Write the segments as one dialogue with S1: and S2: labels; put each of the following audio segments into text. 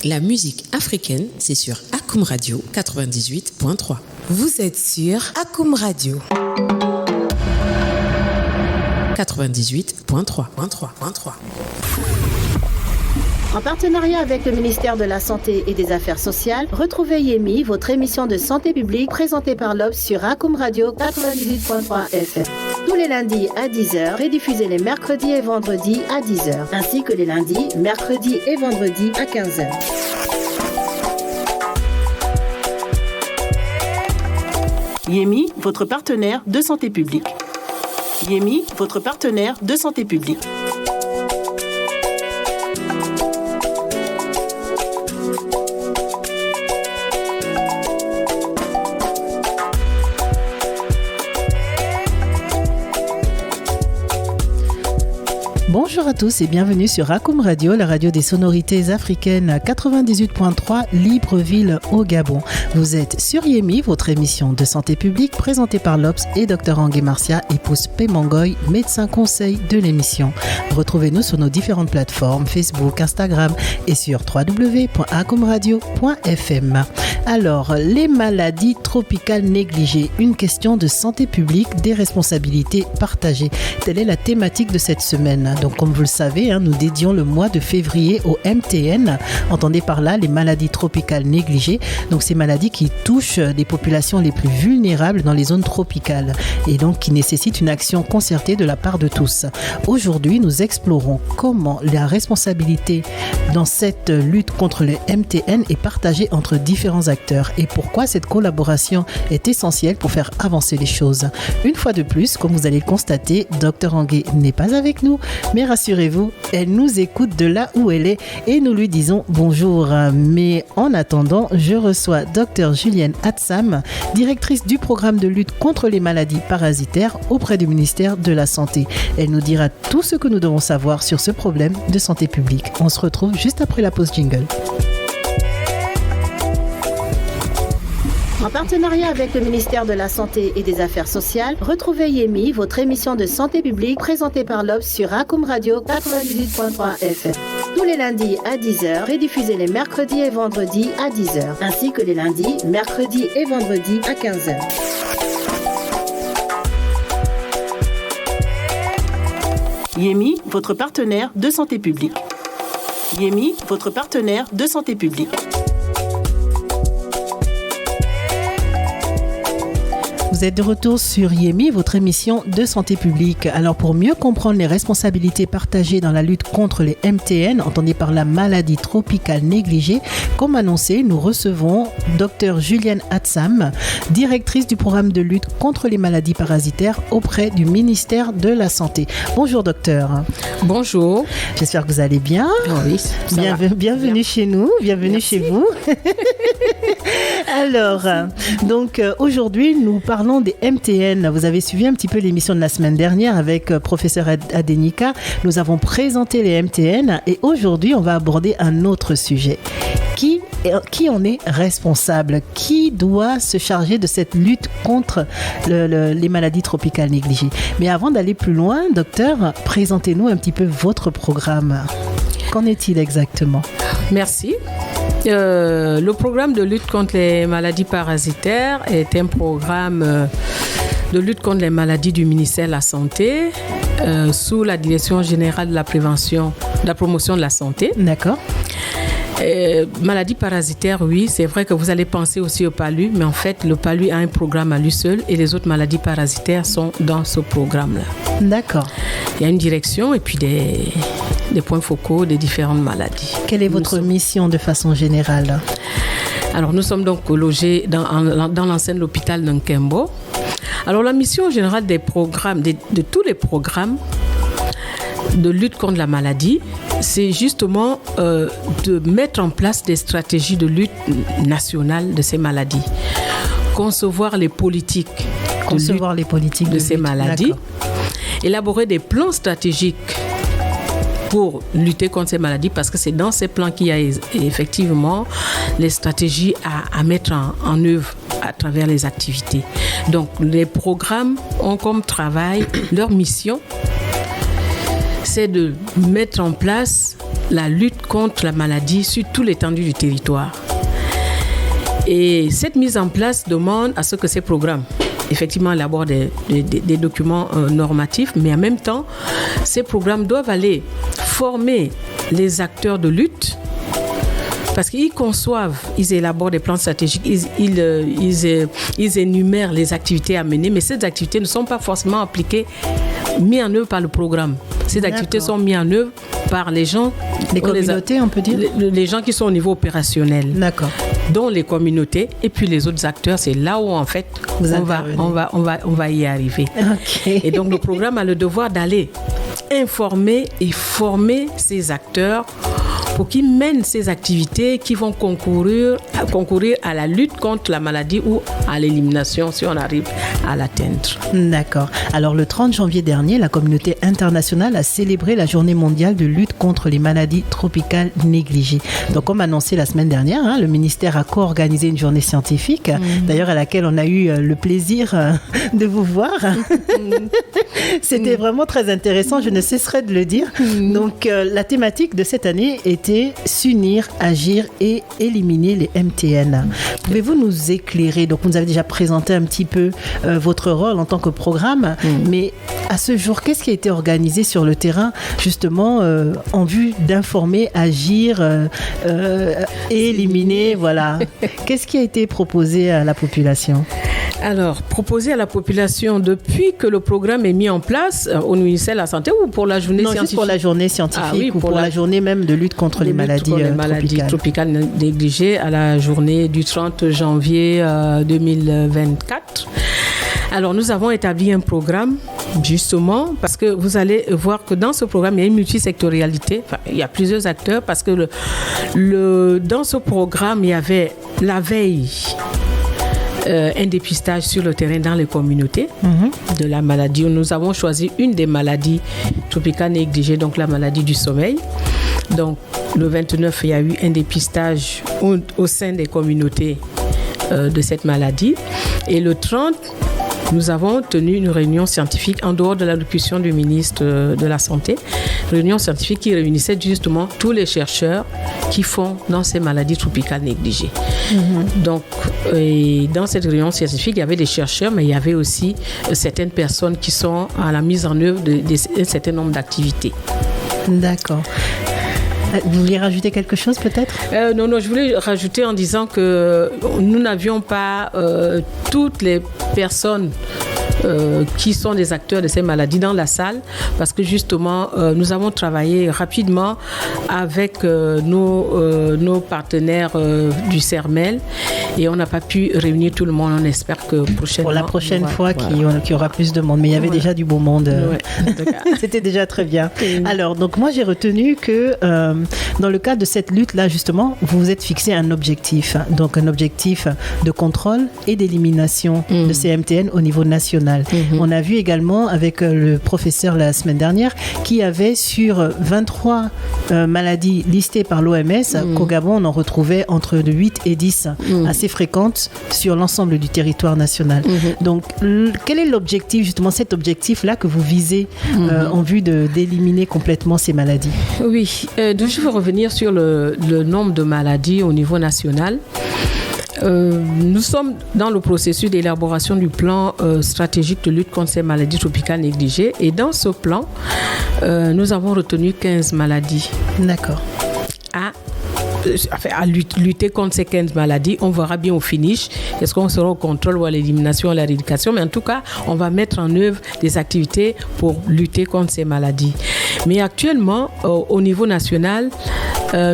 S1: La musique africaine, c'est sur Akoum Radio 98.3.
S2: Vous êtes sur Akoum Radio
S1: 98.3.
S3: En partenariat avec le ministère de la Santé et des Affaires sociales, retrouvez Yemi, votre émission de santé publique présentée par l'Obs sur Akoum Radio 98.3 FM. Tous les lundis à 10h et diffusés les mercredis et vendredis à 10h, ainsi que les lundis, mercredis et vendredis à 15h.
S4: Yemi, votre partenaire de santé publique. Yemi, votre partenaire de santé publique.
S5: Bonjour à tous et bienvenue sur Akoum Radio, la radio des sonorités africaines 98.3 Libreville au Gabon. Vous êtes sur Yemi, votre émission de santé publique présentée par l'Obs et Dr Angué Marcia, épouse Pémangoy, médecin conseil de l'émission. Retrouvez-nous sur nos différentes plateformes Facebook, Instagram et sur www.akoumradio.fm. Alors, les maladies tropicales négligées, une question de santé publique, des responsabilités partagées. Telle est la thématique de cette semaine. Donc, comme vous le savez, nous dédions le mois de février au MTN. Entendez par là les maladies tropicales négligées. Donc, ces maladies qui touchent les populations les plus vulnérables dans les zones tropicales et donc qui nécessitent une action concertée de la part de tous. Aujourd'hui, nous explorons comment la responsabilité dans cette lutte contre le MTN est partagée entre différents acteurs et pourquoi cette collaboration est essentielle pour faire avancer les choses. Une fois de plus, comme vous allez le constater, Dr Angué n'est pas avec nous, mais rassurez-vous, elle nous écoute de là où elle est et nous lui disons bonjour. Mais en attendant, je reçois Dr Julienne Atsam, directrice du programme de lutte contre les maladies parasitaires auprès du ministère de la Santé. Elle nous dira tout ce que nous devons savoir sur ce problème de santé publique. On se retrouve juste après la pause jingle.
S3: En partenariat avec le ministère de la Santé et des Affaires sociales, retrouvez Yemi, votre émission de santé publique présentée par l'Obs sur Akoum Radio 98.3 FM. Tous les lundis à 10h et diffusés les mercredis et vendredis à 10h, ainsi que les lundis, mercredis et vendredis à 15h.
S4: Yemi, votre partenaire de santé publique. Yemi, votre partenaire de santé publique.
S5: Vous êtes de retour sur Yemi, votre émission de santé publique. Alors pour mieux comprendre les responsabilités partagées dans la lutte contre les MTN, entendez par la maladie tropicale négligée, comme annoncé, nous recevons Dr Julienne Atsam, directrice du programme de lutte contre les maladies parasitaires auprès du ministère de la Santé. Bonjour docteur.
S6: Bonjour.
S5: J'espère que vous allez bien.
S6: Oui,
S5: bienvenue chez nous, bienvenue Merci. Chez vous. Alors, donc aujourd'hui nous parlons des MTN. Vous avez suivi un petit peu l'émission de la semaine dernière avec professeur Adenika. Nous avons présenté les MTN et aujourd'hui, on va aborder un autre sujet. Qui en est responsable? Qui doit se charger de cette lutte contre les maladies tropicales négligées? Mais avant d'aller plus loin, docteur, présentez-nous un petit peu votre programme. Qu'en est-il exactement?
S6: Merci. Le programme de lutte contre les maladies parasitaires est un programme de lutte contre les maladies du ministère de la Santé sous la direction générale de la prévention, de la promotion de la santé.
S5: D'accord.
S6: Maladies parasitaires, oui, c'est vrai que vous allez penser aussi au palu, mais en fait, le palu a un programme à lui seul et les autres maladies parasitaires sont dans ce programme-là.
S5: D'accord.
S6: Il y a une direction et puis des points focaux des différentes maladies.
S5: Quelle est votre mission de façon générale?
S6: Alors, nous sommes donc logés dans l'ancienne hôpital d'Nkembo. Alors, la mission générale des programmes, de tous les programmes de lutte contre la maladie, c'est justement de mettre en place des stratégies de lutte nationale de ces maladies. Concevoir les politiques de ces maladies. D'accord. Élaborer des plans stratégiques pour lutter contre ces maladies, parce que c'est dans ces plans qu'il y a effectivement les stratégies à mettre en œuvre à travers les activités. Donc, les programmes ont comme travail, leur mission, c'est de mettre en place la lutte contre la maladie sur toute l'étendue du territoire. Et cette mise en place demande à ce que ces programmes effectivement élaborent des documents normatifs, mais en même temps, ces programmes doivent aller former les acteurs de lutte parce qu'ils conçoivent, ils élaborent des plans stratégiques, ils énumèrent les activités à mener, mais ces activités ne sont pas forcément appliquées, mises en œuvre par le programme. Ces activités sont mises en œuvre par les gens,
S5: les communautés, on peut dire,
S6: les gens qui sont au niveau opérationnel.
S5: D'accord.
S6: Dont les communautés et puis les autres acteurs, c'est là où en fait on va y arriver.
S5: Okay.
S6: Et donc le programme a le devoir d'aller informer et former ces acteurs pour qu'ils mènent ces activités qui vont concourir à la lutte contre la maladie ou à l'élimination si on arrive à l'atteindre.
S5: D'accord. Alors le 30 janvier dernier, la communauté internationale a célébré la journée mondiale de lutte contre les maladies tropicales négligées. Donc comme annoncé la semaine dernière, le ministère a co-organisé une journée scientifique, d'ailleurs à laquelle on a eu le plaisir de vous voir. C'était vraiment très intéressant, je ne cesserai de le dire. Donc la thématique de cette année était s'unir, agir et éliminer les MTN. Pouvez-vous nous éclairer? Donc, vous nous avez déjà présenté un petit peu votre rôle en tant que programme, mais à ce jour, qu'est-ce qui a été organisé sur le terrain, justement, en vue d'informer, agir et éliminer, voilà. Qu'est-ce qui a été proposé à la population?
S6: Alors, proposé à la population depuis que le programme est mis en place au ministère de la Santé ou pour la journée scientifique?
S5: Juste pour la journée scientifique ou pour la journée même de lutte contre les maladies
S6: tropicales négligées à la journée du 30 janvier 2024. Alors, nous avons établi un programme, justement, parce que vous allez voir que dans ce programme, il y a une multisectorialité. Enfin, il y a plusieurs acteurs parce que dans ce programme, il y avait la veille, un dépistage sur le terrain dans les communautés de la maladie. Nous avons choisi une des maladies tropicales négligées, donc la maladie du sommeil. Donc, le 29, il y a eu un dépistage au sein des communautés de cette maladie. Et le 30, nous avons tenu une réunion scientifique en dehors de l'allocution du ministre de la Santé. Réunion scientifique qui réunissait justement tous les chercheurs qui font dans ces maladies tropicales négligées. Donc, dans cette réunion scientifique, il y avait des chercheurs, mais il y avait aussi certaines personnes qui sont à la mise en œuvre d'un certain nombre d'activités.
S5: D'accord. Vous vouliez rajouter quelque chose peut-être?
S6: Non, je voulais rajouter en disant que nous n'avions pas toutes les personnes qui sont des acteurs de ces maladies dans la salle parce que justement nous avons travaillé rapidement avec nos partenaires du CERMEL et on n'a pas pu réunir tout le monde. On espère que prochainement...
S5: Pour la prochaine fois qu'il y aura plus de monde, mais il y avait déjà du beau monde. C'était déjà très bien. Alors, donc moi j'ai retenu que dans le cadre de cette lutte-là, justement, vous vous êtes fixé un objectif. Donc un objectif de contrôle et d'élimination de ces MTN au niveau national. On a vu également avec le professeur la semaine dernière qui avait sur 23 maladies listées par l'OMS qu'au Gabon on en retrouvait entre 8 et 10 assez fréquentes sur l'ensemble du territoire national. Donc quel est l'objectif, justement cet objectif-là que vous visez en vue d'éliminer complètement ces maladies?
S6: Oui, donc je veux revenir sur le nombre de maladies au niveau national. Nous sommes dans le processus d'élaboration du plan stratégique de lutte contre ces maladies tropicales négligées et dans ce plan, nous avons retenu 15 maladies.
S5: D'accord.
S6: À lutter contre ces 15 maladies, on verra bien au finish, est-ce qu'on sera au contrôle ou à l'élimination, à l'éradication, mais en tout cas, on va mettre en œuvre des activités pour lutter contre ces maladies. Mais actuellement, au niveau national,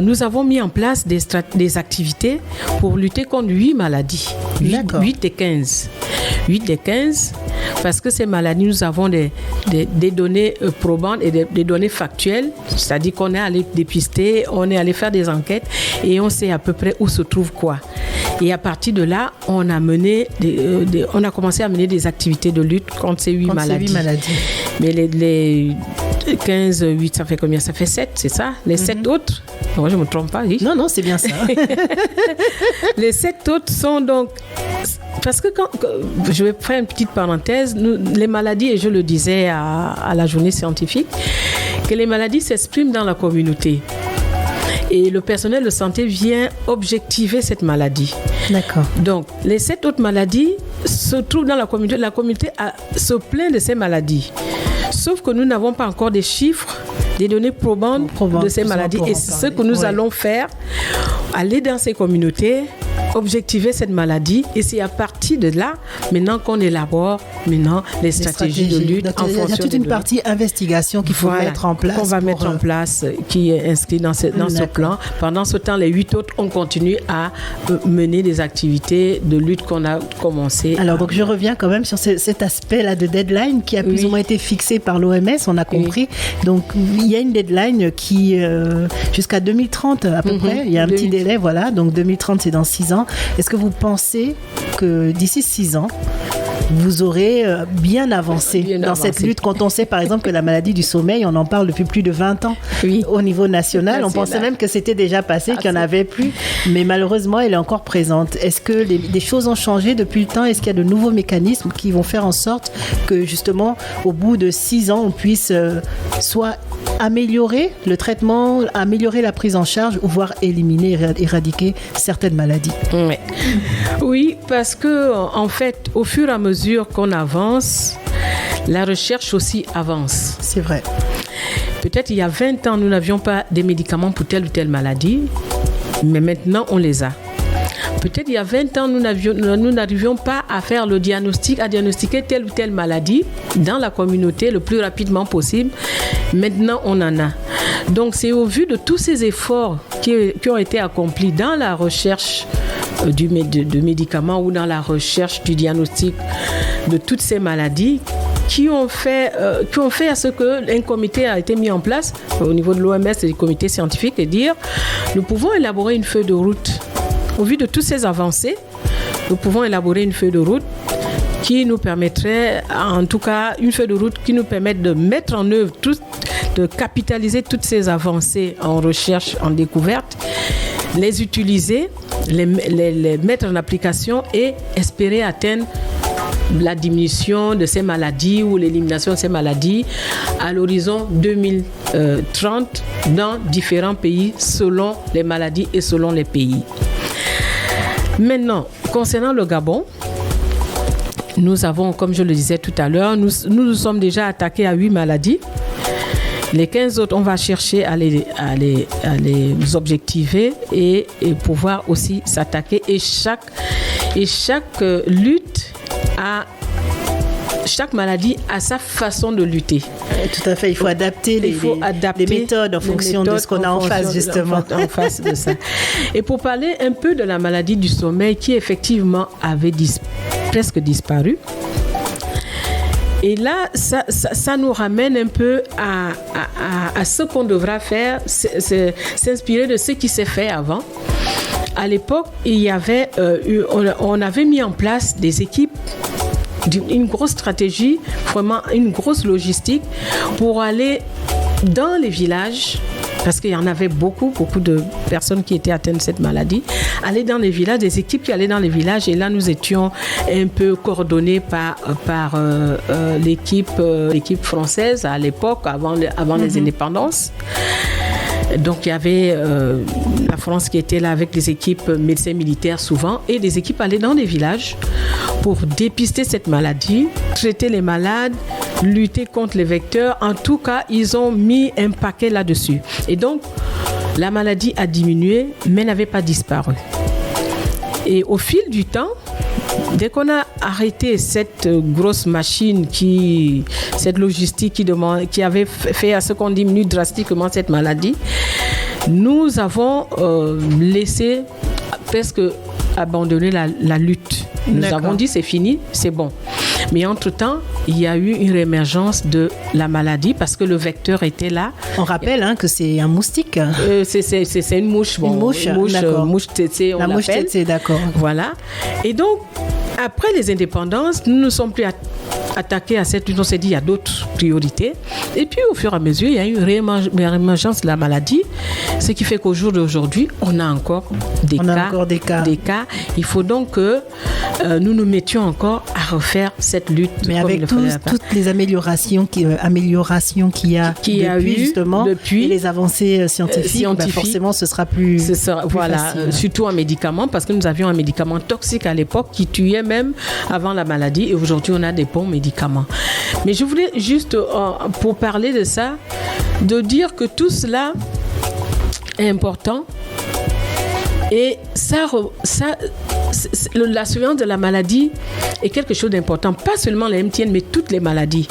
S6: nous avons mis en place des activités pour lutter contre 8 maladies. 8 des 15. 8 des 15, parce que ces maladies, nous avons des données probantes et des données factuelles, c'est-à-dire qu'on est allé dépister, on est allé faire des enquêtes et on sait à peu près où se trouve quoi. Et à partir de là, on a commencé à mener des activités de lutte contre ces 8 maladies. Mais les 15, 8, ça fait combien? Ça fait 7, c'est ça? Les 7 autres? Non, je ne me trompe pas, oui.
S5: Non, c'est bien ça.
S6: Les 7 autres sont donc... Parce que je vais faire une petite parenthèse, les maladies, et je le disais à la journée scientifique, que les maladies s'expriment dans la communauté. Et le personnel de santé vient objectiver cette maladie.
S5: D'accord.
S6: Donc, les 7 autres maladies se trouvent dans la communauté. La communauté se plaint de ces maladies. Sauf que nous n'avons pas encore des chiffres, des données probantes de ces maladies. Et c'est ce que nous allons faire, aller dans ces communautés, objectiver cette maladie, et c'est à partir de là maintenant qu'on élabore les stratégies de lutte.
S5: Donc, il y a toute une partie investigation qu'il faut mettre en place.
S6: Qu'on va mettre en place, qui est inscrit dans ce plan. Pendant ce temps, les 8 autres, on continue à mener des activités de lutte qu'on a commencé.
S5: Alors, donc je reviens quand même sur cet aspect-là de deadline qui a plus ou moins été fixé par l'OMS, on a compris. Donc, il y a une deadline qui, jusqu'à 2030 à peu près, il y a un petit délai, voilà. Donc, 2030, c'est dans 6 ans. Est-ce que vous pensez que d'ici 6 ans, vous aurez bien avancé dans cette lutte, quand on sait par exemple que la maladie du sommeil, on en parle depuis plus de 20 ans au niveau national. On pensait même que c'était déjà passé, qu'il n'y en avait plus, mais malheureusement elle est encore présente. Est-ce que des choses ont changé depuis le temps? Est-ce qu'il y a de nouveaux mécanismes qui vont faire en sorte que justement au bout de 6 ans on puisse soit améliorer le traitement, améliorer la prise en charge ou voire éliminer, éradiquer certaines maladies?
S6: Oui, parce que en fait au fur et à mesure qu'on avance, la recherche aussi avance.
S5: C'est vrai.
S6: Peut-être il y a 20 ans, nous n'avions pas des médicaments pour telle ou telle maladie, mais maintenant on les a. Peut-être il y a 20 ans, nous n'arrivions pas à faire le diagnostic, à diagnostiquer telle ou telle maladie dans la communauté le plus rapidement possible. Maintenant, on en a. Donc, c'est au vu de tous ces efforts qui ont été accomplis dans la recherche de médicaments ou dans la recherche du diagnostic de toutes ces maladies qui ont fait à ce qu'un comité a été mis en place au niveau de l'OMS et du comité scientifique et dire nous pouvons élaborer une feuille de route. Au vu de toutes ces avancées, nous pouvons élaborer une feuille de route qui nous permettrait, en tout cas, une feuille de route qui nous permette de mettre en œuvre, de capitaliser toutes ces avancées en recherche, en découverte, les utiliser, les mettre en application et espérer atteindre la diminution de ces maladies ou l'élimination de ces maladies à l'horizon 2030 dans différents pays selon les maladies et selon les pays. Maintenant, concernant le Gabon, nous avons, comme je le disais tout à l'heure, nous sommes déjà attaqués à 8 maladies. Les 15 autres, on va chercher à les objectiver et pouvoir aussi s'attaquer. Et chaque lutte chaque maladie a sa façon de lutter.
S5: Tout à fait, il faut adapter les méthodes en fonction de ce qu'on a en face, justement.
S6: En face de ça. Et pour parler un peu de la maladie du sommeil qui effectivement avait presque disparu. Et là, ça nous ramène un peu à ce qu'on devra faire, c'est s'inspirer de ce qui s'est fait avant. À l'époque, on avait mis en place des équipes, une grosse stratégie, vraiment une grosse logistique pour aller dans les villages, parce qu'il y en avait beaucoup de personnes qui étaient atteintes de cette maladie, aller dans les villages, des équipes qui allaient dans les villages, et là nous étions un peu coordonnés par l'équipe française à l'époque, avant les indépendances. Donc il y avait la France qui était là avec les équipes médecins militaires souvent, et des équipes allaient dans les villages pour dépister cette maladie, traiter les malades, lutter contre les vecteurs. En tout cas, ils ont mis un paquet là-dessus. Et donc, la maladie a diminué, mais n'avait pas disparu. Et au fil du temps, dès qu'on a arrêté cette grosse machine, cette logistique qui avait fait à ce qu'on diminue drastiquement cette maladie, nous avons laissé presque abandonner la lutte. Nous avons dit c'est fini, c'est bon. Mais entre-temps, il y a eu une réémergence de la maladie parce que le vecteur était là.
S5: On rappelle que c'est un moustique.
S6: C'est une mouche.
S5: Une mouche,
S6: mouche tsetse, on l'appelle.
S5: La mouche tsetse, d'accord.
S6: Voilà. Et donc, après les indépendances, nous ne sommes plus attaqués à cette lutte. On s'est dit il y a d'autres priorités. Et puis au fur et à mesure, il y a eu une réémergence de la maladie, ce qui fait qu'au jour d'aujourd'hui, on a encore des cas. Il faut donc que nous nous mettions encore à refaire cette lutte.
S5: Mais avec toutes les améliorations qu'il y a depuis et les avancées scientifiques, forcément ce sera plus facile.
S6: Surtout en médicaments, parce que nous avions un médicament toxique à l'époque qui tuait même avant la maladie, et aujourd'hui on a des bons médicaments. Mais je voulais juste, pour parler de ça, de dire que tout cela est important, et la surveillance de la maladie est quelque chose d'important, pas seulement la MTN, mais toutes les maladies.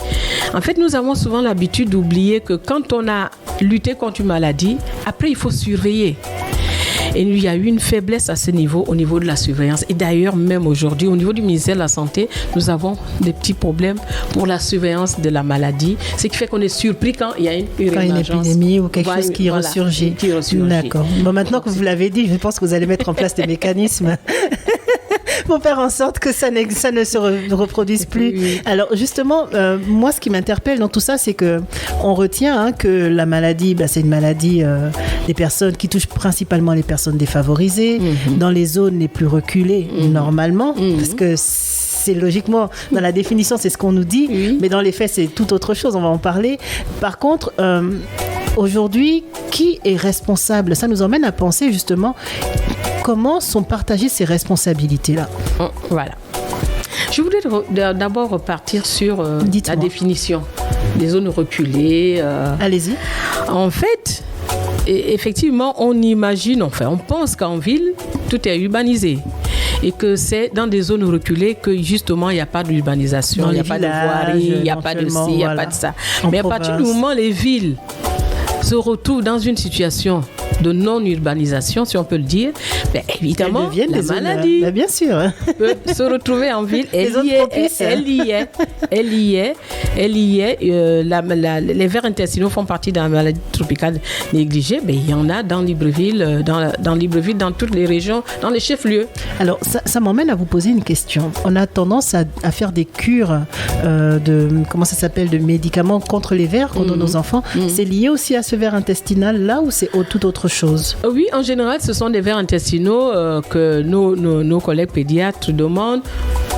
S6: En fait, nous avons souvent l'habitude d'oublier que quand on a lutté contre une maladie, après il faut surveiller. Et il y a eu une faiblesse à ce niveau, au niveau de la surveillance. Et d'ailleurs, même aujourd'hui, au niveau du ministère de la Santé, nous avons des petits problèmes pour la surveillance de la maladie. Ce qui fait qu'on est surpris quand il y a une
S5: épidémie ou quelque chose qui ressurgit. D'accord. Bon, maintenant que vous l'avez dit, je pense que vous allez mettre en place des mécanismes pour faire en sorte que ça ne se reproduise plus. Oui. Alors justement, moi ce qui m'interpelle dans tout ça, c'est qu'on retient que la maladie, c'est une maladie des personnes qui touche principalement les personnes défavorisées, dans les zones les plus reculées normalement, parce que c'est logiquement, dans la définition, c'est ce qu'on nous dit, mais dans les faits, c'est tout autre chose, on va en parler. Par contre, aujourd'hui, qui est responsable ? Ça nous emmène à penser justement comment sont partagées ces responsabilités-là.
S6: Voilà. Je voulais d'abord repartir sur la définition des zones reculées.
S5: Allez-y.
S6: En fait, effectivement, on pense qu'en ville, tout est urbanisé. Et que c'est dans des zones reculées que justement il n'y a pas d'urbanisation, il n'y a pas de voirie, il n'y a pas de ci, il n'y a pas de ça. Mais à partir du moment où les villes se retrouvent dans une situation de non-urbanisation, si on peut le dire, évidemment, la maladie
S5: bien sûr.
S6: peut se retrouver en ville. Elle y est. Les vers intestinaux font partie de la maladie tropicale négligée, mais il y en a dans Libreville, dans toutes les régions, dans les chefs-lieux.
S5: Alors, ça m'emmène à vous poser une question. On a tendance à faire des cures de médicaments contre les vers qu'on donne aux enfants. C'est lié aussi à ce ver intestinal là ou c'est tout autre chose?
S6: Oui, en général, ce sont des vers intestinaux que nos collègues pédiatres demandent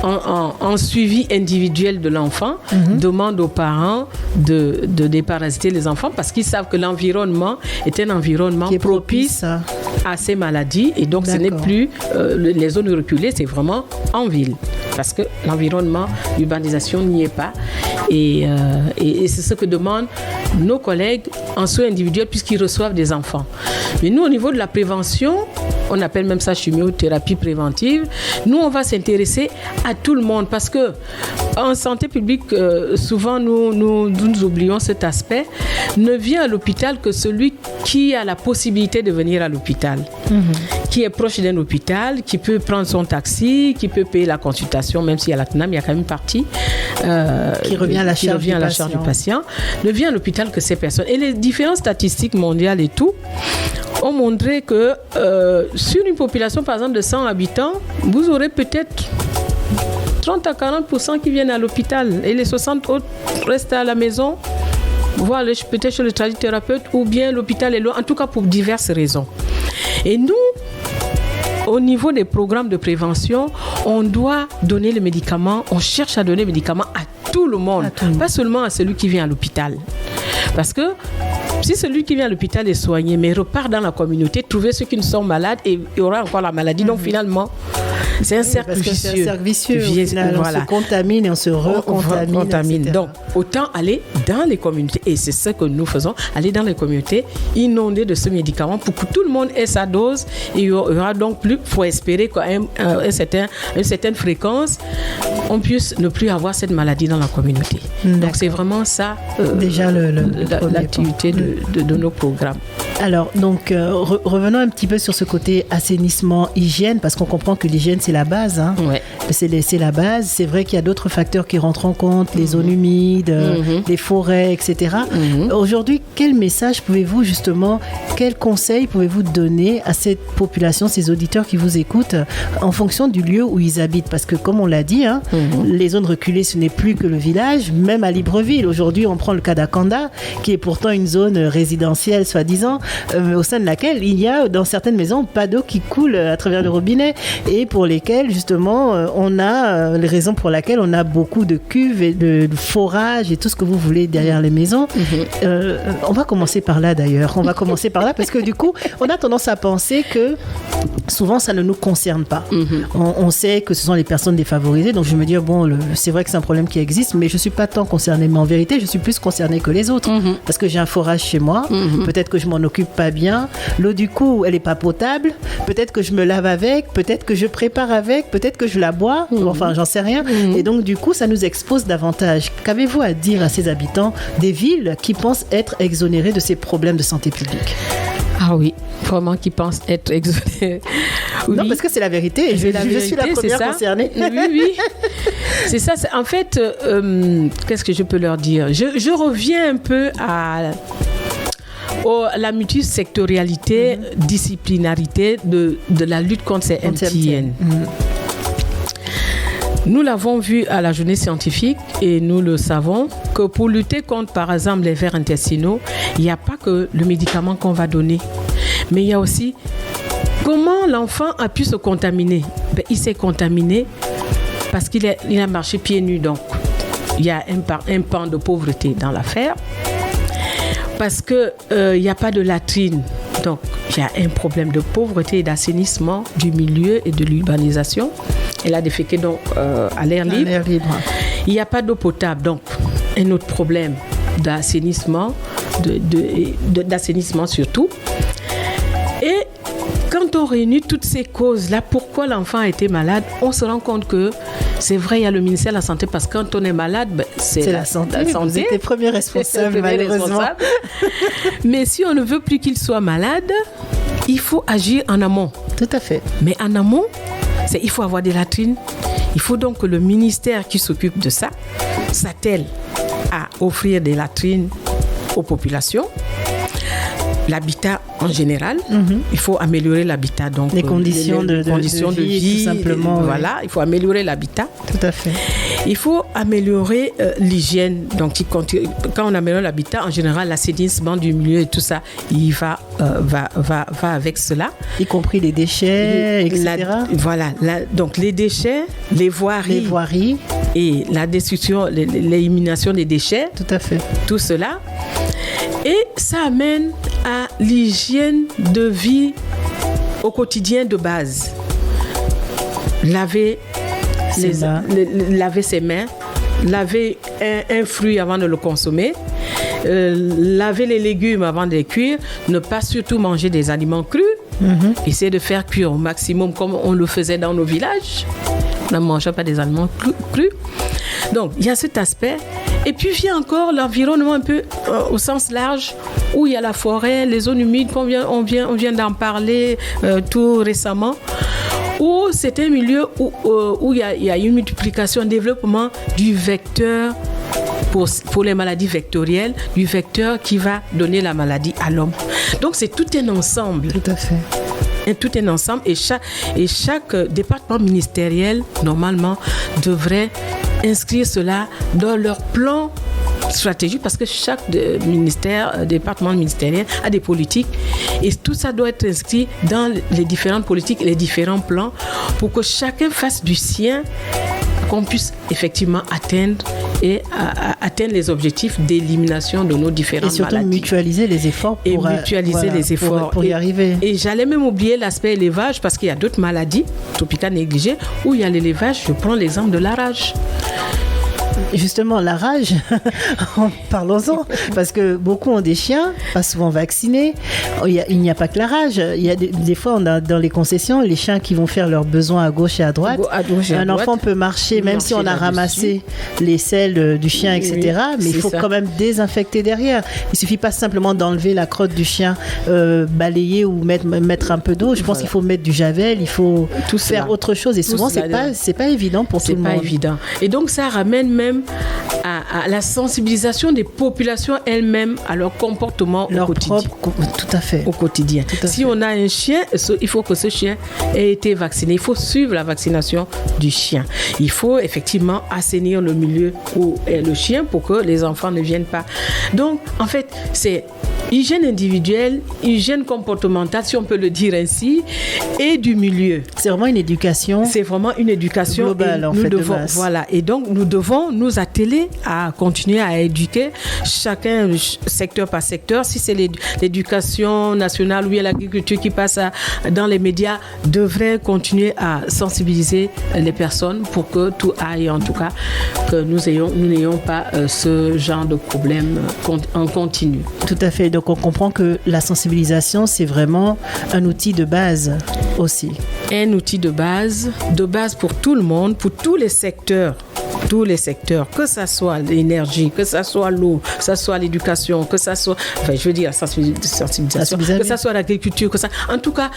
S6: en suivi individuel de l'enfant, demandent aux parents de déparasiter les enfants parce qu'ils savent que l'environnement est un environnement qui est propice à ces maladies, et donc ce n'est plus les zones reculées, c'est vraiment en ville parce que l'environnement, l'urbanisation n'y est pas, et c'est ce que demandent nos collègues en soins individuels puisqu'ils reçoivent des enfants. Mais nous, au niveau de la prévention, on appelle même ça chimiothérapie préventive. Nous, on va s'intéresser à tout le monde parce que en santé publique, souvent nous oublions cet aspect. Ne vient à l'hôpital que celui qui a la possibilité de venir à l'hôpital, qui est proche d'un hôpital, qui peut prendre son taxi, qui peut payer la consultation, même s'il y a la TNAM, il y a quand même une partie
S5: qui revient à la charge
S6: du patient. Ne vient à l'hôpital que ces personnes. Et les différentes statistiques mondiales et tout ont montré que sur une population, par exemple, de 100 habitants, vous aurez peut-être 30 à 40% qui viennent à l'hôpital et les 60 autres restent à la maison, voire peut-être chez le tradithérapeute, ou bien l'hôpital est loin, en tout cas pour diverses raisons. Et nous, au niveau des programmes de prévention, on doit donner les médicaments, on cherche à donner les médicaments à tout le monde, pas seulement à celui qui vient à l'hôpital. Parce que si celui qui vient à l'hôpital est soigné, mais repart dans la communauté, trouver ceux qui ne sont malades et il y aura encore la maladie. Donc finalement, c'est un cercle vicieux.
S5: C'est un cercle vicieux. On se contamine et on se recontamine.
S6: Donc, autant aller dans les communautés. Et c'est ce que nous faisons, aller dans les communautés, inonder de ce médicament pour que tout le monde ait sa dose. Et il y aura donc plus, il faut espérer qu'à une certaine fréquence, on puisse ne plus avoir cette maladie dans la communauté. Donc, c'est vraiment ça,
S5: déjà
S6: l'activité de nos programmes.
S5: Alors, donc, revenons un petit peu sur ce côté assainissement, hygiène, parce qu'on comprend que l'hygiène, c'est la base. Hein.
S6: Ouais.
S5: C'est la base. C'est vrai qu'il y a d'autres facteurs qui rentrent en compte, les zones humides, les forêts, etc. Aujourd'hui, quel message pouvez-vous justement, quel conseil pouvez-vous donner à cette population, ces auditeurs qui vous écoutent, en fonction du lieu où ils habitent? Parce que comme on l'a dit, hein, les zones reculées, ce n'est plus que le village. Même à Libreville, aujourd'hui, on prend le cas d'Akanda, qui est pourtant une zone résidentielle, soi-disant, au sein de laquelle il y a, dans certaines maisons, pas d'eau qui coule à travers le robinet, et pour lesquelles, justement, on a les raisons pour lesquelles on a beaucoup de cuves et de forages et tout ce que vous voulez derrière les maisons. On va commencer par là, d'ailleurs. On va commencer par là, parce que du coup, on a tendance à penser que souvent, ça ne nous concerne pas. On sait que ce sont les personnes défavorisées, donc je me dis, bon, c'est vrai que c'est un problème qui existe, mais je ne suis pas tant concernée. Mais en vérité, je suis plus concernée que les autres, parce que j'ai un forage chez moi, peut-être que je m'en occupe pas bien, l'eau du coup, elle n'est pas potable, peut-être que je me lave avec, peut-être que je prépare avec, peut-être que je la bois, enfin, j'en sais rien. Et donc, du coup, ça nous expose davantage. Qu'avez-vous à dire à ces habitants des villes qui pensent être exonérés de ces problèmes de santé publique?
S6: Ah oui, vraiment qui pensent être exonérés. Oui.
S5: Non, parce que c'est la vérité. Je suis la première concernée.
S6: Oui. C'est ça. En fait, qu'est-ce que je peux leur dire? Je reviens un peu à la multisectorialité, disciplinarité de la lutte contre ces MTN. Nous l'avons vu à la journée scientifique et nous le savons que pour lutter contre, par exemple, les vers intestinaux, il n'y a pas que le médicament qu'on va donner, mais il y a aussi comment l'enfant a pu se contaminer. Il s'est contaminé parce qu'il a marché pieds nus, donc il y a un pan de pauvreté dans l'affaire, parce qu'il n'y a pas de latrine. Donc, il y a un problème de pauvreté et d'assainissement du milieu et de l'urbanisation. Elle a déféqué donc à l'air libre. Il n'y a pas d'eau potable, donc un autre problème d'assainissement, d'assainissement surtout. Et quand on réunit toutes ces causes-là, pourquoi l'enfant a été malade, on se rend compte que c'est vrai, il y a le ministère de la Santé, parce que quand on est malade, c'est la santé.
S5: Vous êtes les premiers responsables, malheureusement.
S6: Mais si on ne veut plus qu'il soit malade, il faut agir en amont.
S5: Tout à fait.
S6: Mais en amont, il faut avoir des latrines. Il faut donc que le ministère qui s'occupe de ça s'attelle à offrir des latrines aux populations. L'habitat en général, il faut améliorer l'habitat. Donc,
S5: les conditions de vie, tout simplement.
S6: Voilà, il faut améliorer l'habitat.
S5: Tout à fait.
S6: Il faut améliorer l'hygiène. Donc, quand on améliore l'habitat, en général, l'assainissement du milieu et tout ça, il va avec cela.
S5: Y compris les déchets, etc.
S6: Donc les déchets, les voiries et la destruction, l'élimination des déchets.
S5: Tout à fait.
S6: Tout cela. Et ça amène à l'hygiène de vie au quotidien de base. Laver ses mains, laver un fruit avant de le consommer, laver les légumes avant de les cuire, ne pas surtout manger des aliments crus, essayer de faire cuire au maximum comme on le faisait dans nos villages. On ne mangeait pas des aliments crus. Donc, il y a cet aspect. Et puis, vient encore l'environnement un peu au sens large, où il y a la forêt, les zones humides, on vient d'en parler tout récemment, où c'est un milieu où il y a une multiplication, un développement du vecteur pour les maladies vectorielles, du vecteur qui va donner la maladie à l'homme. Donc, c'est tout un ensemble.
S5: Tout à fait.
S6: Tout un ensemble, et chaque département ministériel, normalement, devrait inscrire cela dans leur plan stratégique, parce que chaque département ministériel a des politiques, et tout ça doit être inscrit dans les différentes politiques et les différents plans pour que chacun fasse du sien, qu'on puisse effectivement atteindre les objectifs d'élimination de nos différentes maladies.
S5: Et surtout mutualiser les efforts pour y arriver.
S6: Et j'allais même oublier l'aspect élevage, parce qu'il y a d'autres maladies tropicales négligées où il y a l'élevage. Je prends l'exemple de la rage.
S5: Justement, la rage, parlons-en, parce que beaucoup ont des chiens, pas souvent vaccinés. Il n'y a pas que la rage. Il y a des fois, on a dans les concessions, les chiens qui vont faire leurs besoins à gauche et à droite. Un enfant peut marcher, même si on a ramassé les selles du chien, etc. Mais il faut quand même désinfecter derrière. Il ne suffit pas simplement d'enlever la crotte du chien, balayer ou mettre un peu d'eau. Je pense qu'il faut mettre du javel, il faut faire autre chose. Et souvent, c'est pas évident pour tout le monde.
S6: C'est pas évident. Et donc, ça ramène même à la sensibilisation des populations elles-mêmes à leur comportement au quotidien.
S5: Tout à fait.
S6: Au quotidien. Si on a un chien, il faut que ce chien ait été vacciné. Il faut suivre la vaccination du chien. Il faut effectivement assainir le milieu où est le chien pour que les enfants ne viennent pas. Donc, en fait, c'est hygiène individuelle, hygiène comportementale, si on peut le dire ainsi, et du milieu.
S5: C'est vraiment une éducation.
S6: C'est vraiment une éducation
S5: globale, en fait, de masse.
S6: Voilà. Et donc, nous devons nous atteler à continuer à éduquer chacun, secteur par secteur. Si c'est l'éducation nationale ou l'agriculture qui passe dans les médias, devrait continuer à sensibiliser les personnes pour que tout aille, en tout cas, que nous n'ayons pas ce genre de problème en continu.
S5: Tout à fait. Donc, on comprend que la sensibilisation, c'est vraiment un outil de base aussi.
S6: Un outil de base pour tout le monde, pour tous les secteurs, que ça soit l'énergie, que ça soit l'eau, que ça soit l'éducation, que ça soit, la sensibilisation, que ça soit l'agriculture, en tout cas,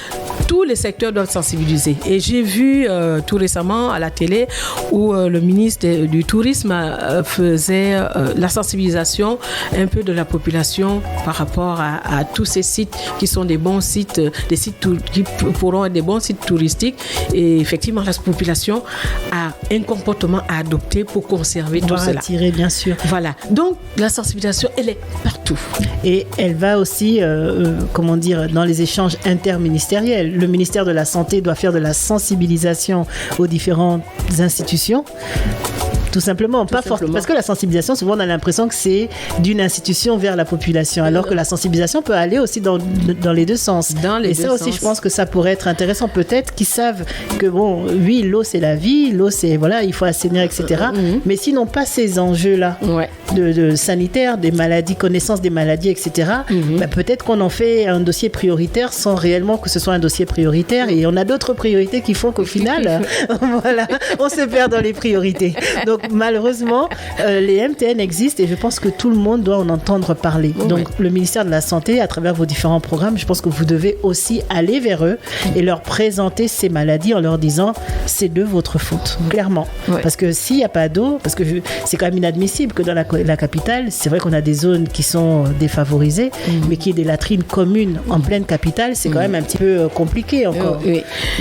S6: tous les secteurs doivent sensibiliser. Et j'ai vu tout récemment à la télé où le ministre du Tourisme faisait la sensibilisation un peu de la population par rapport à tous ces sites qui sont des bons sites, des sites qui pourront être des bons sites touristiques. Et effectivement, la population a un comportement à adopter pour conserver tout cela.
S5: Attirer, bien sûr.
S6: Voilà. Donc, la sensibilisation, elle est partout.
S5: Et elle va aussi, dans les échanges interministériels. Le ministère de la Santé doit faire de la sensibilisation aux différentes institutions. Tout simplement, parce que la sensibilisation, souvent on a l'impression que c'est d'une institution vers la population, alors que la sensibilisation peut aller aussi dans les deux sens. Et ça aussi, je pense que ça pourrait être intéressant. Peut-être qu'ils savent que oui, l'eau c'est la vie, l'eau c'est il faut assainir, etc. Mais s'ils n'ont pas ces enjeux-là de sanitaire, des maladies, connaissance des maladies, etc. Peut-être qu'on en fait un dossier prioritaire sans réellement que ce soit un dossier prioritaire. Et on a d'autres priorités qui font qu'au final, on se perd dans les priorités. Donc malheureusement, les MTN existent et je pense que tout le monde doit en entendre parler. Donc le ministère de la Santé, à travers vos différents programmes, je pense que vous devez aussi aller vers eux et leur présenter ces maladies en leur disant c'est de votre faute, clairement. Parce que s'il n'y a pas d'eau, parce que c'est quand même inadmissible que dans la capitale, c'est vrai qu'on a des zones qui sont défavorisées, mais qu'il y ait des latrines communes en pleine capitale, c'est quand même un petit peu compliqué encore.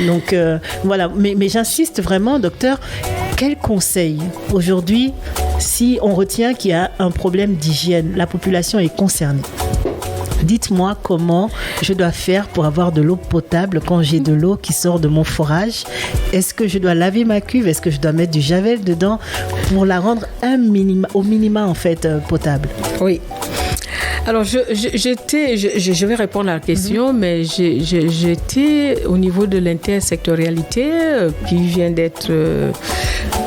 S5: Donc voilà, mais j'insiste vraiment, docteur, quel conseil aujourd'hui, si on retient qu'il y a un problème d'hygiène, la population est concernée? Dites-moi comment je dois faire pour avoir de l'eau potable quand j'ai de l'eau qui sort de mon forage. Est-ce que je dois laver ma cuve? Est-ce que je dois mettre du javel dedans pour la rendre au minima en fait potable?
S6: Oui. Alors, je vais répondre à la question, mais j'étais au niveau de l'intersectorialité qui vient d'être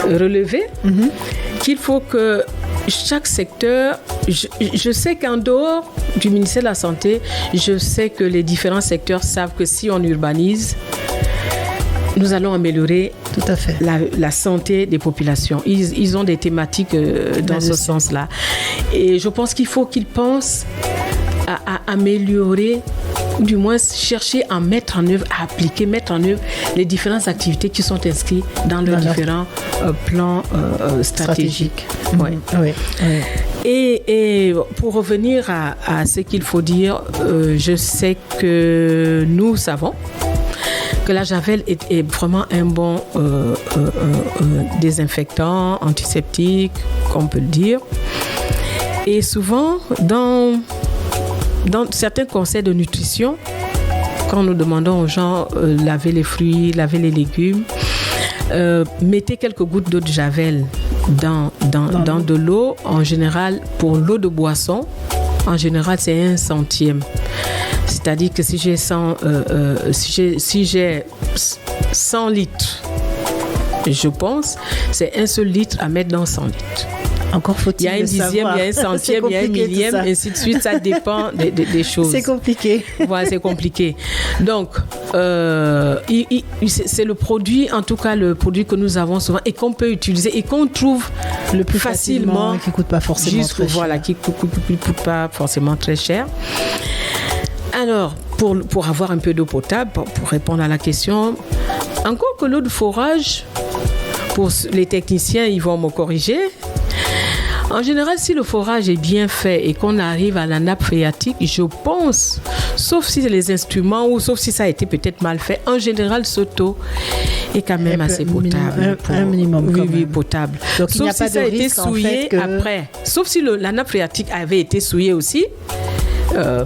S6: relevée, qu'il faut que chaque secteur, je sais qu'en dehors du ministère de la Santé, je sais que les différents secteurs savent que si on urbanise, nous allons améliorer
S5: tout à fait
S6: la santé des populations. Ils ont des thématiques dans ce sens-là. Et je pense qu'il faut qu'ils pensent à améliorer, ou du moins chercher à mettre en œuvre, à appliquer, mettre en œuvre les différentes activités qui sont inscrites dans leurs différents plans stratégiques. Et pour revenir à ce qu'il faut dire, je sais que nous savons que la javel est vraiment un bon désinfectant, antiseptique, on peut le dire. Et souvent, dans certains conseils de nutrition, quand nous demandons aux gens laver les fruits, laver les légumes, mettez quelques gouttes d'eau de javel dans de l'eau. En général, pour l'eau de boisson, en général, c'est 1 centième. C'est-à-dire que si j'ai 100 litres je pense, c'est un seul litre à mettre dans 100 litres.
S5: Encore faut-il
S6: il y a un dixième, il y a un centième, il y a un millième, ainsi de suite. Ça dépend des choses.
S5: C'est compliqué.
S6: Voilà, c'est compliqué. Donc, c'est le produit, en tout cas le produit que nous avons souvent et qu'on peut utiliser et qu'on trouve
S5: le plus facilement, qui ne coûte pas forcément très cher.
S6: Voilà, qui ne coûte pas forcément très cher. Alors, pour avoir un peu d'eau potable, pour répondre à la question, encore que l'eau de forage, pour les techniciens, ils vont me corriger. En général, si le forage est bien fait et qu'on arrive à la nappe phréatique, je pense, sauf si c'est les instruments ou sauf si ça a été peut-être mal fait, en général, cette eau est quand même assez potable.
S5: Un minimum.
S6: Oui, potable.
S5: Donc,
S6: sauf
S5: il n'y a
S6: si
S5: pas
S6: ça
S5: de
S6: a été
S5: risque,
S6: souillé
S5: en fait, que...
S6: après. Sauf si la nappe phréatique avait été souillée aussi.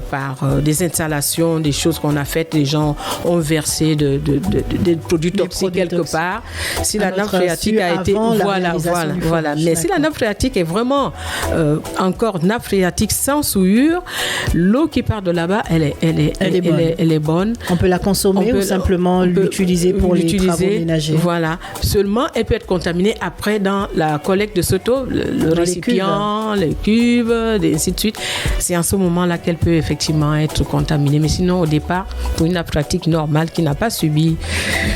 S6: Par des installations, des choses qu'on a faites, les gens ont versé des produits toxiques quelque part. Si la nappe phréatique a été... Voilà. Mais si la nappe phréatique est vraiment encore nappe phréatique sans souillure, l'eau qui part de là-bas, elle est bonne.
S5: On peut la consommer ou simplement l'utiliser pour les travaux ménagers.
S6: Voilà. Seulement, elle peut être contaminée après dans la collecte de cette eau, le récipient, les cubes, et ainsi de suite. C'est en ce moment-là qu'elle peut effectivement être contaminée. Mais sinon, au départ, pour une nappe phréatique normale qui n'a pas subi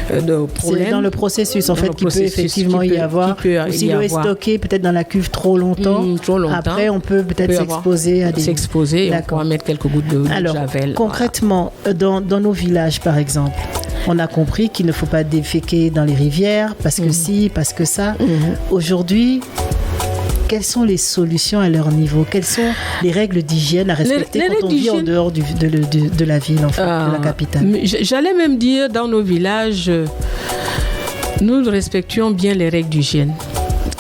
S6: de problème...
S5: C'est dans le processus, en fait, qu'il peut effectivement y avoir. Si l'eau est stockée peut-être dans la cuve trop longtemps, après, on peut peut-être s'exposer à des...
S6: S'exposer et on pourra mettre quelques gouttes de javel.
S5: Concrètement, dans nos villages, par exemple, on a compris qu'il ne faut pas déféquer dans les rivières, parce que si, parce que ça. Aujourd'hui... Quelles sont les solutions à leur niveau? Quelles sont les règles d'hygiène à respecter quand on vit en dehors de la ville, en fait, de la capitale?
S6: J'allais même dire, dans nos villages, nous respections bien les règles d'hygiène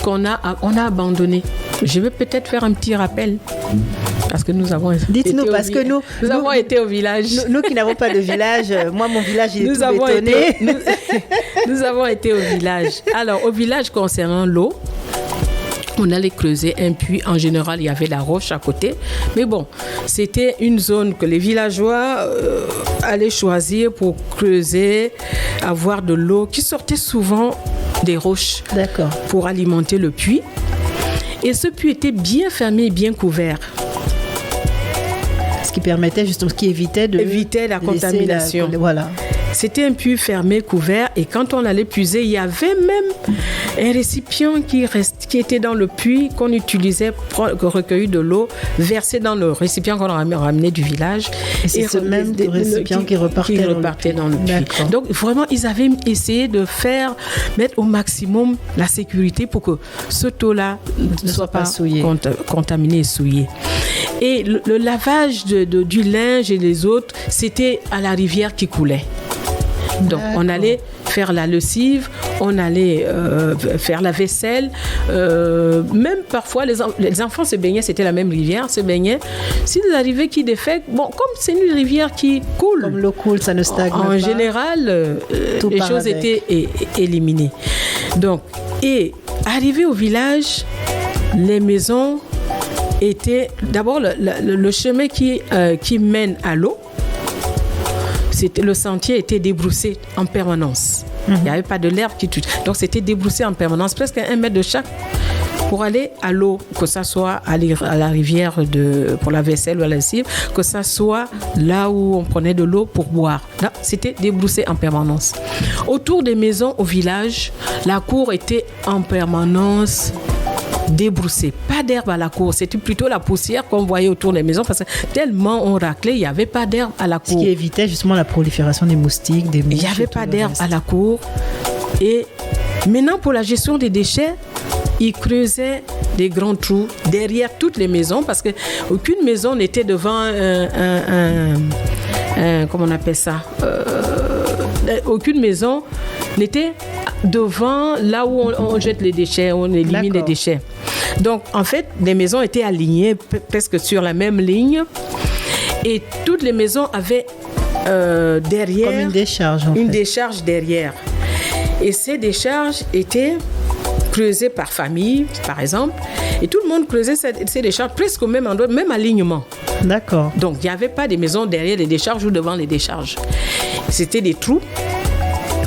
S6: qu'on a abandonnées. Je vais peut-être faire un petit rappel. Parce que nous avons
S5: Dites-nous, parce que nous
S6: avons été au village.
S5: Nous qui n'avons pas de village, moi, mon village, il est tout bétonné.
S6: Nous avons été au village. Alors, au village, concernant l'eau, on allait creuser un puits. En général, il y avait la roche à côté. Mais bon, c'était une zone que les villageois allaient choisir pour creuser, avoir de l'eau qui sortait souvent des roches.
S5: D'accord.
S6: Pour alimenter le puits. Et ce puits était bien fermé et bien couvert.
S5: Ce qui permettait justement, ce qui évitait
S6: la contamination.
S5: Voilà.
S6: C'était un puits fermé, couvert, et quand on allait puiser, il y avait même un récipient qui était dans le puits qu'on utilisait pour recueillir de l'eau, versé dans le récipient qu'on ramenait du village.
S5: Et c'est ce même récipient qui repartait dans le puits. D'accord.
S6: Donc vraiment, ils avaient essayé de mettre au maximum la sécurité pour que ce eau-là ne soit pas contaminé et souillé. Et le lavage du linge et les autres, c'était à la rivière qui coulait. Donc, on allait faire la lessive, on allait faire la vaisselle. Même parfois, les enfants se baignaient, c'était la même rivière, se baignaient. S'ils arrivaient qui défèquent, bon, comme c'est une rivière qui coule.
S5: Comme l'eau coule, ça ne stagne pas.
S6: En général, les choses étaient éliminées. Donc, et arrivé au village, les maisons étaient... D'abord, le chemin qui mène à l'eau, le sentier était débroussé en permanence. Il n'y avait pas de l'herbe qui touche. Donc, c'était débroussé en permanence, presque à 1 mètre de chaque, pour aller à l'eau, que ça soit à la rivière pour la vaisselle ou à la lessive, que ça soit là où on prenait de l'eau pour boire. Là, c'était débroussé en permanence. Autour des maisons au village, la cour était en permanence débroussé, pas d'herbe à la cour, c'était plutôt la poussière qu'on voyait autour des maisons parce que tellement on raclait, il n'y avait pas d'herbe à la cour.
S5: Ce qui évitait justement la prolifération des moustiques, des mouches.
S6: Il n'y avait pas d'herbe à la cour. Et maintenant, pour la gestion des déchets, ils creusaient des grands trous derrière toutes les maisons parce qu'aucune maison n'était devant comment on appelle ça, aucune maison n'était devant là où on jette les déchets, on élimine les déchets. Donc, en fait, les maisons étaient alignées presque sur la même ligne et toutes les maisons avaient derrière...
S5: Comme une décharge,
S6: Une décharge derrière. Et ces décharges étaient creusées par famille, par exemple, et tout le monde creusait ces décharges presque au même endroit, même alignement.
S5: D'accord.
S6: Donc, il n'y avait pas des maisons derrière les décharges ou devant les décharges. C'était des trous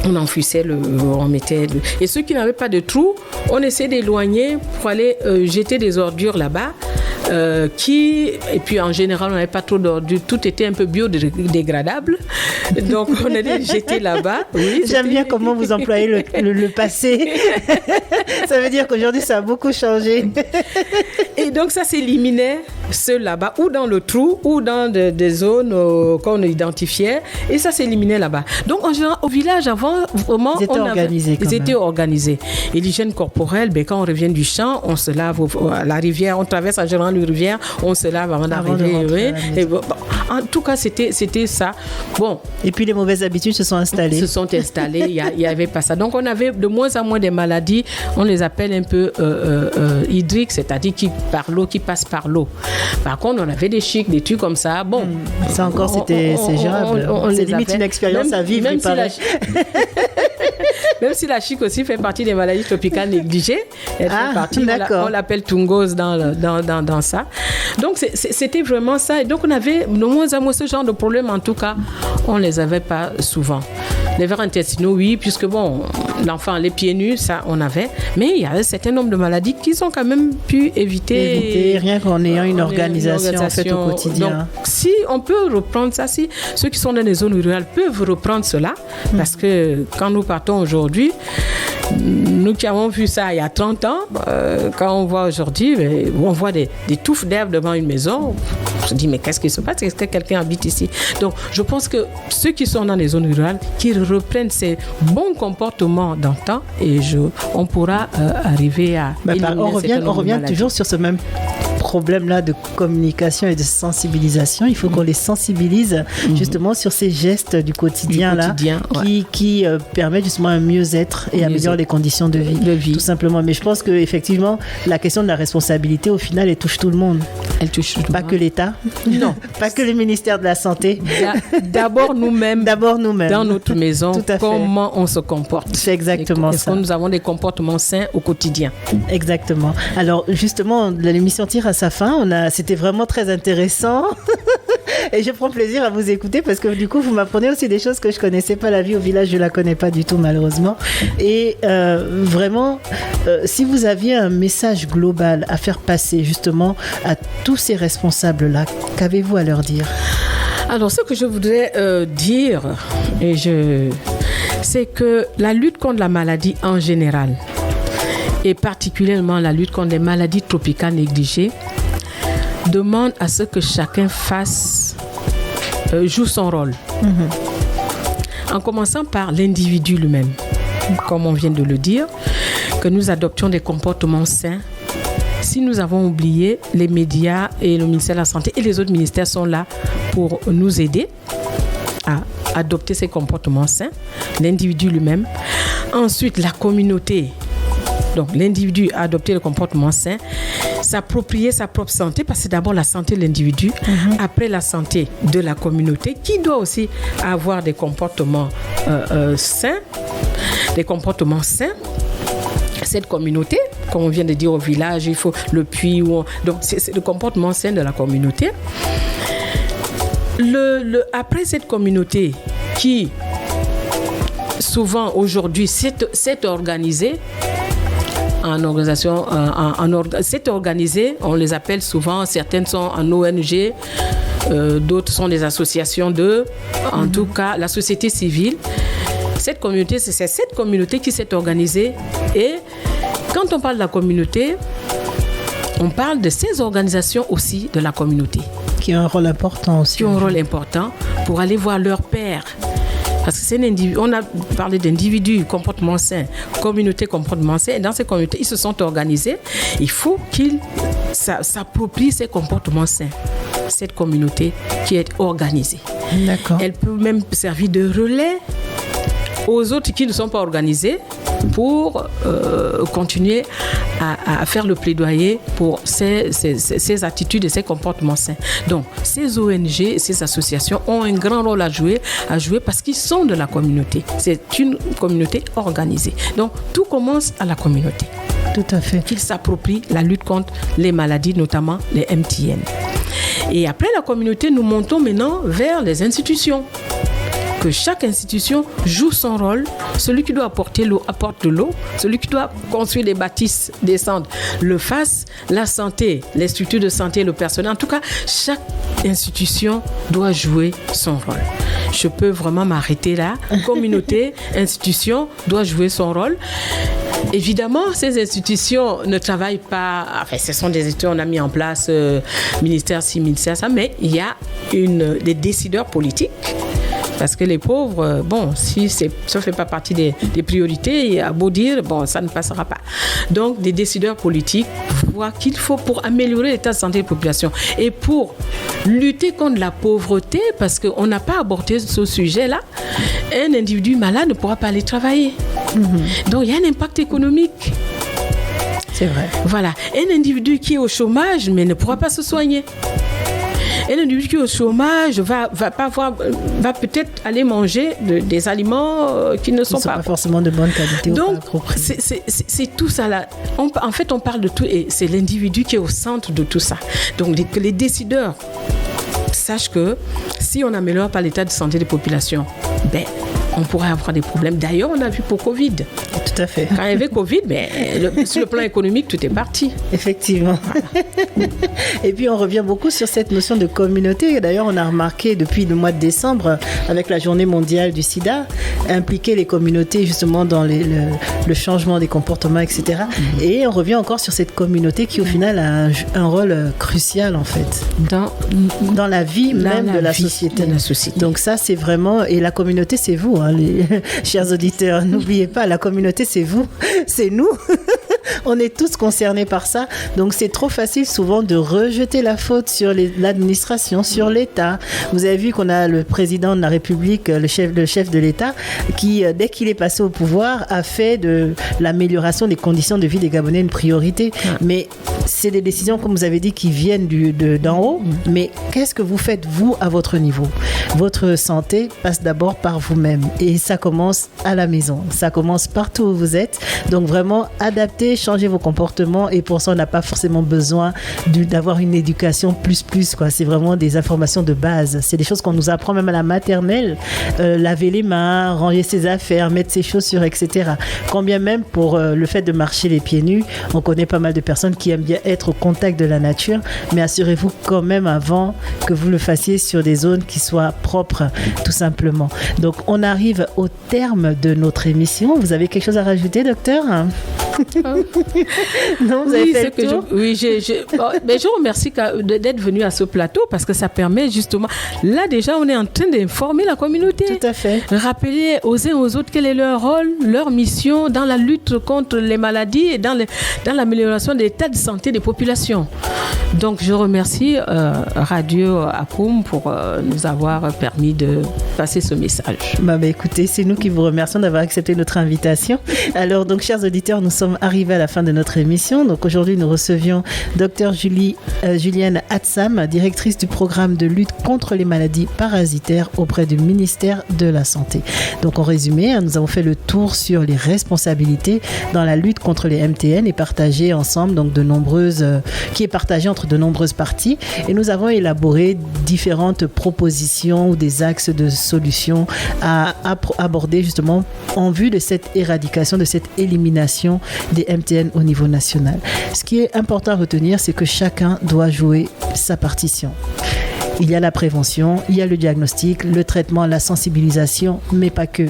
S6: On enfouissait on mettait... Et ceux qui n'avaient pas de trou, on essayait d'éloigner pour aller jeter des ordures là-bas. Et puis en général, on n'avait pas trop d'ordures. Tout était un peu biodégradable. Donc, on allait jeter là-bas. Oui,
S5: j'aime bien comment vous employez le passé. Ça veut dire qu'aujourd'hui, ça a beaucoup changé.
S6: Et donc, ça s'éliminait, ceux là-bas, ou dans le trou, ou dans des zones qu'on identifiait. Et ça s'éliminait là-bas. Donc, en général, au village, avant, vraiment, ils étaient organisés. Et l'hygiène corporelle, quand on revient du champ, on se lave à la rivière, on traverse en général une rivière, on se lave avant d'arriver. En tout cas, c'était ça. Bon.
S5: Et puis, les mauvaises habitudes se sont installées.
S6: Il n'y avait pas ça. Donc, on avait de moins en moins des maladies, on les appelle un peu hydriques, c'est-à-dire qui passent par l'eau. Par contre, on avait des chics, des trucs comme ça. Bon.
S5: Ça encore, c'est gérable. C'est limite une expérience à vivre, il paraît.
S6: Même si la chic aussi fait partie des maladies tropicales négligées, elle fait partie, on l'appelle tungose dans ça. Donc, c'était vraiment ça. Et donc, on avait de moins en moins ce genre de problème. En tout cas, on ne les avait pas souvent. Les vers intestinaux, oui, puisque bon, l'enfant, les pieds nus, ça, on avait. Mais il y a un certain nombre de maladies qui sont quand même pu éviter
S5: rien qu'en ayant une organisation en fait, au quotidien.
S6: Donc, si on peut reprendre ça, si ceux qui sont dans les zones rurales peuvent reprendre cela, parce que quand nous partons aujourd'hui, nous qui avons vu ça il y a 30 ans, quand on voit aujourd'hui, on voit des touffes d'herbe devant une maison, on se dit mais qu'est-ce qui se passe? Est-ce que quelqu'un habite ici? Donc je pense que ceux qui sont dans les zones rurales, qu'ils reprennent ces bons comportements d'antan et on pourra arriver à...
S5: on revient toujours sur ce même problème-là de communication et de sensibilisation. Il faut qu'on les sensibilise justement sur ces gestes du quotidien qui permettent justement un mieux-être et améliorent les conditions de vie. Tout simplement. Mais je pense qu'effectivement, la question de la responsabilité, au final, elle touche tout le monde.
S6: Elle touche tout le monde.
S5: Pas que l'État. Non. Pas que le ministère de la Santé.
S6: D'abord nous-mêmes. Dans notre maison.
S5: Tout à fait.
S6: Comment on se comporte.
S5: C'est exactement ça.
S6: Est-ce que nous avons des comportements sains au quotidien?
S5: Exactement. Alors, justement, l'émission tire à sa fin. C'était vraiment très intéressant. Et je prends plaisir à vous écouter parce que du coup, vous m'apprenez aussi des choses que je ne connaissais pas. La vie au village, je ne la connais pas du tout, malheureusement. Et vraiment, si vous aviez un message global à faire passer justement à tous ces responsables-là, qu'avez-vous à leur dire?
S6: Alors, ce que je voudrais dire, c'est que la lutte contre la maladie en général, et particulièrement la lutte contre les maladies tropicales négligées, demande à ce que chacun joue son rôle. En commençant par l'individu lui-même, comme on vient de le dire, que nous adoptions des comportements sains. Si nous avons oublié, les médias et le ministère de la Santé et les autres ministères sont là pour nous aider à adopter ces comportements sains, l'individu lui-même. Ensuite, la communauté. Donc, l'individu a adopté le comportement sain, s'approprier sa propre santé, parce que c'est d'abord la santé de l'individu, après la santé de la communauté, qui doit aussi avoir des comportements sains, des comportements sains. Cette communauté, comme on vient de dire au village, il faut le puits. Donc, c'est le comportement sain de la communauté. Après cette communauté qui, souvent aujourd'hui, s'est organisée, c'est organisé, on les appelle souvent, certaines sont en ONG, d'autres sont des associations en tout cas, la société civile. Cette communauté, c'est cette communauté qui s'est organisée. Et quand on parle de la communauté, on parle de ces organisations aussi de la communauté.
S5: Qui ont un rôle important aussi.
S6: Qui ont un rôle important pour aller voir leurs pairs. Parce que c'est on a parlé d'individus, comportement sain, communauté, comportement sain. Et dans ces communautés, ils se sont organisés. Il faut qu'ils s'approprient ces comportements sains. Cette communauté qui est organisée.
S5: D'accord.
S6: Elle peut même servir de relais aux autres qui ne sont pas organisés pour continuer à faire le plaidoyer pour ces attitudes et ces comportements sains. Donc, ces ONG et ces associations ont un grand rôle à jouer parce qu'ils sont de la communauté. C'est une communauté organisée. Donc, tout commence à la communauté.
S5: Tout à fait.
S6: Qu'ils s'approprient la lutte contre les maladies, notamment les MTN. Et après la communauté, nous montons maintenant vers les institutions. que chaque institution joue son rôle. Celui qui doit apporter l'eau, apporte de l'eau. Celui qui doit construire des bâtisses, descendre, le fasse. La santé, les structures de santé, le personnel. En tout cas, chaque institution doit jouer son rôle. Je peux vraiment m'arrêter là. Communauté, institution doit jouer son rôle. Évidemment, ces institutions ne travaillent pas... Enfin, ce sont des institutions, on a mis en place ministère ci, ministère ça, mais il y a des décideurs politiques. Parce que les pauvres, si ça ne fait pas partie des priorités, il y a beau dire, ça ne passera pas. Donc, des décideurs politiques voient qu'il faut pour améliorer l'état de santé des populations et pour lutter contre la pauvreté, parce qu'on n'a pas abordé ce sujet-là, un individu malade ne pourra pas aller travailler. Donc, il y a un impact économique.
S5: C'est vrai.
S6: Voilà. Un individu qui est au chômage, mais ne pourra pas se soigner. Un individu qui est au chômage va peut-être aller manger des aliments qui ne sont pas
S5: forcément de bonne qualité.
S6: Donc, c'est tout ça là. En fait, on parle de tout et c'est l'individu qui est au centre de tout ça. Donc, que les décideurs sachent que si on n'améliore pas l'état de santé des populations, on pourrait avoir des problèmes. D'ailleurs, on a vu pour Covid.
S5: Tout à fait.
S6: Quand il y avait Covid, sur le plan économique, tout est parti.
S5: Effectivement. Voilà. Et puis, on revient beaucoup sur cette notion de communauté. D'ailleurs, on a remarqué depuis le mois de décembre, avec la journée mondiale du sida, impliquer les communautés justement dans le changement des comportements, etc. Et on revient encore sur cette communauté qui, au final, a un rôle crucial, en fait, dans la vie même de la société. Donc ça, c'est vraiment... Et la communauté, c'est vous, chers auditeurs. N'oubliez pas, la communauté, c'est vous, c'est nous. On est tous concernés par ça. Donc, c'est trop facile souvent de rejeter la faute sur l'administration, sur l'État. Vous avez vu qu'on a le président de la République, le chef de l'État, qui, dès qu'il est passé au pouvoir, a fait de l'amélioration des conditions de vie des Gabonais une priorité. Mais c'est des décisions, comme vous avez dit, qui viennent d'en haut. Mais qu'est-ce que vous faites, vous, à votre niveau? Votre santé passe d'abord par vous-même. Et ça commence à la maison. Ça commence partout où vous êtes. Donc, vraiment, adaptez, changez vos comportements. Et pour ça, on n'a pas forcément besoin d'avoir une éducation plus, quoi. C'est vraiment des informations de base. C'est des choses qu'on nous apprend même à la maternelle. Laver les mains, ranger ses affaires, mettre ses chaussures, etc. Quand bien même, pour le fait de marcher les pieds nus, on connaît pas mal de personnes qui aiment bien être au contact de la nature. Mais assurez-vous quand même avant que vous le fassiez sur des zones qui soient propres, tout simplement. Donc, on arrive au terme de notre émission. Vous avez quelque chose à rajouter, docteur? Non, vous avez fait le tour?
S6: Je remercie d'être venu à ce plateau parce que ça permet justement... Là, déjà, on est en train d'informer la communauté.
S5: Tout à fait.
S6: Rappeler aux uns aux autres quel est leur rôle, leur mission dans la lutte contre les maladies et dans l'amélioration de l'état de santé des populations. Donc, je remercie Radio Akoum pour nous avoir permis de passer ce message.
S5: Écoutez, c'est nous qui vous remercions d'avoir accepté notre invitation. Alors, donc, chers auditeurs, nous sommes arrivés à la fin de notre émission. Donc, aujourd'hui, nous recevions Dr Julienne Atsam, directrice du programme de lutte contre les maladies parasitaires auprès du ministère de la Santé. Donc, en résumé, nous avons fait le tour sur les responsabilités dans la lutte contre les MTN et partagé ensemble, donc qui est partagé entre de nombreuses parties. Et nous avons élaboré différentes propositions ou des axes de solutions à aborder justement en vue de cette éradication, de cette élimination des MTN au niveau national. Ce qui est important à retenir, c'est que chacun doit jouer sa partition. Il y a la prévention, il y a le diagnostic, le traitement, la sensibilisation, mais pas que.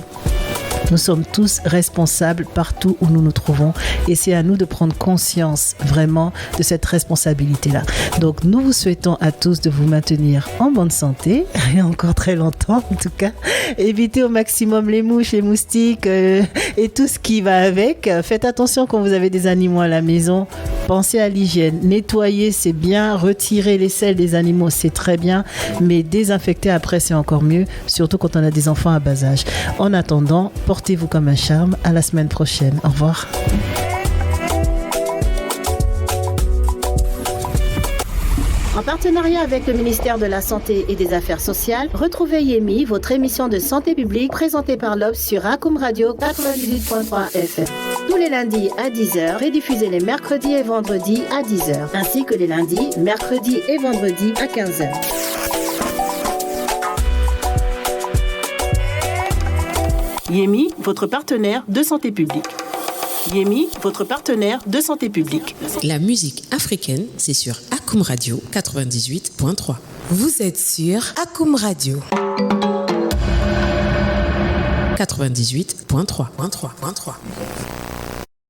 S5: Nous sommes tous responsables partout où nous nous trouvons et c'est à nous de prendre conscience vraiment de cette responsabilité-là. Donc nous vous souhaitons à tous de vous maintenir en bonne santé et encore très longtemps en tout cas. Évitez au maximum les mouches, les moustiques et tout ce qui va avec. Faites attention quand vous avez des animaux à la maison. Pensez à l'hygiène. Nettoyer, c'est bien. Retirer les selles des animaux, c'est très bien. Mais désinfecter après, c'est encore mieux. Surtout quand on a des enfants à bas âge. En attendant, portez-vous comme un charme. À la semaine prochaine. Au revoir.
S3: En partenariat avec le ministère de la Santé et des Affaires sociales, retrouvez Yemi, votre émission de santé publique présentée par l'Obs sur Akoum Radio 98.3 FM. Tous les lundis à 10h et diffusés les mercredis et vendredis à 10h, ainsi que les lundis, mercredis et vendredis à 15h.
S4: Yemi, votre partenaire de santé publique. Yemi, votre partenaire de santé publique.
S1: La musique africaine, c'est sur Akoum Radio 98.3.
S2: Vous êtes sur Akoum Radio
S1: 98.3.